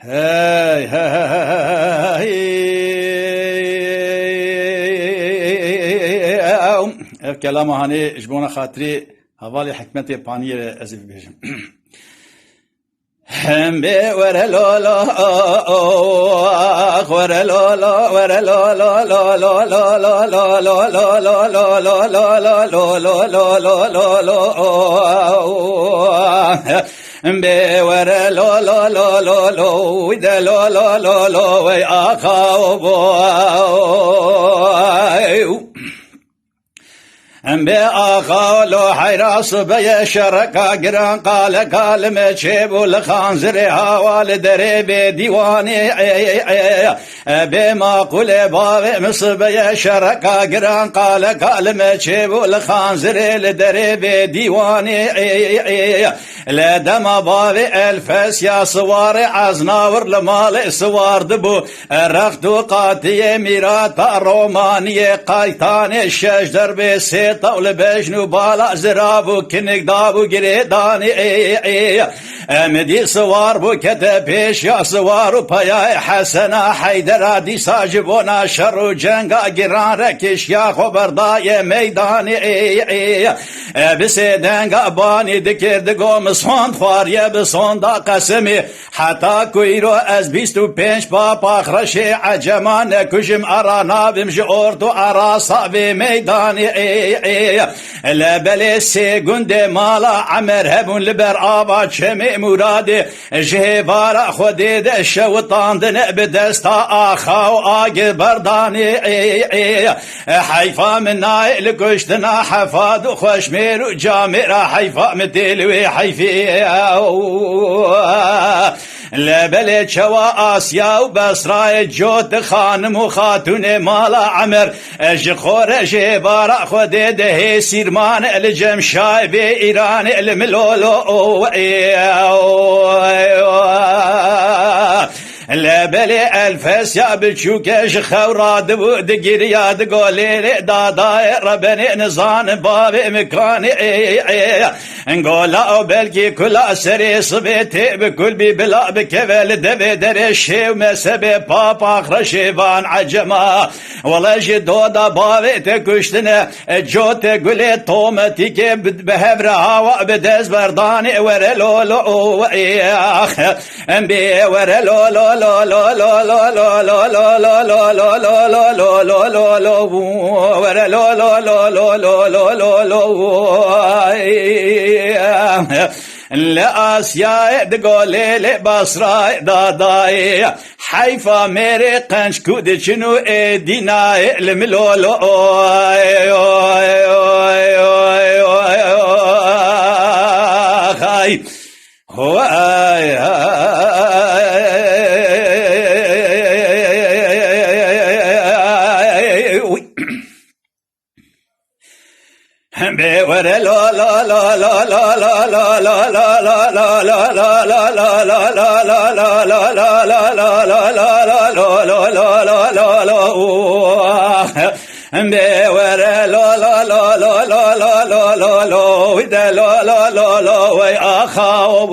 هاي هاي كلام هاني جبونا خاطري حوالي حكمتي بانير ازف بيجم هم بي ورا لا لا ورا لا لا ورا لا لا لا لا لا لا لا لا لا لا لا لا لا لا لا لا بي ورا لا لا لا لا لا ودا لا لا لا لا وي اخاو بي اخالو حيراس بي شركا قران قال مشيب الخانزر هوال دري ديواني بما قل باب مصبي شركا قران قال مشيب الخانزر لدري ديواني لدم باب الفس يا صوار عزناور لمال سوار دبو رختو قاتي ميرات روماني قايتان الشجر بسيط طول بجنو بالا زرابو كنك دابو قريداني مدي سوار بو كتبيش يا سوارو بيا حسنا حيدر دي ساجبونا شر جنگا قران ركش يا خبر داي ميداني بسيدنگا باني دكر دقو مصفان فاريه بصون دا قسمي حتى كويرو از بيستو بينش بابا خرشي عجمان كجم ارانا بمجي اردو اراسا بميداني لبلي سيقند مالا عمر هبون لبر آبا شمي مرادي جهبارا خديد الشوطان دنق بدستا آخاو آقي برداني حيفا من نايل كشتنا حفاد وخشمير وجامرة حيفا مدلوي حيفي لبلي شوا آسيا وبصراي جوت خانم وخاتون مالا عمر جخور جهبارا خديد هي سيرمان الجم شايب إيران الملولو لبلي الفس يا بتشوكش خوراد ودقير يا دقولي دادا ربني نزان باب مكاني نقول او بلكي كل سري صبيتي بكل بلا بكفل دبي درشي ومسبي بابا خرشيبان عجما والله جدودا بابي تكشتنا جوت قولي طومتي كي بهبرها وبدز برداني ورلولو انبي ورلولو لا لا لا لا لا لا لا لا لا لا لا لا لا لا لا ورا لا لا لا لا لا لا لا لا آسيا دقولي لبصرا داداي حيفا ميري قنش كود شنو ايدينا الملولو خاي هو ورا لا لا لا لا لا لا لا لا لا لا لا لا لا لا لا لا لا لا لا ورا لا لا لا لا لا لا لا لا لا ودا لا لا لا لا ويا خاو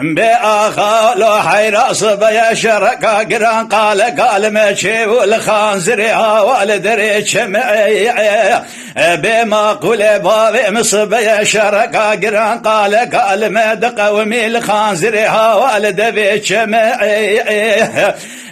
بأخا لو حيراس بيا شركا قران قال ماشي والخانزرها والدري شمعي بما قول بابي مصبيا شركا قران قال مدق ومي الخانزرها والدري شمعي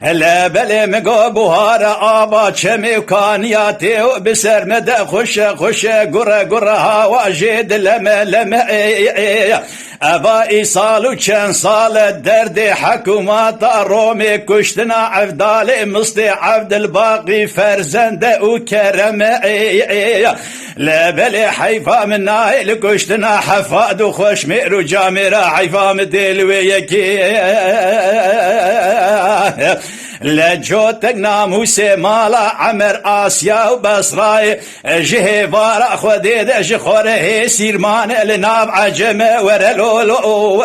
لا بلي مقو بوهارا آبا شمي وكانياتي وبسر مدى خش قرها واجد لمعي أبا إيصال وشان صال الدرد حكومات رومي كشتنا عفدال مصدي عبد الباقي فرزند وكرمعي لا بلي حيفا من نايل كشتنا حفاد وخشمير وجامرة حيفا مدلويكي لجوتك ناموسي مالا عمر آسيا وبصراي جهبارا خديد جخور هي سيرمان لناب عجم ورلولو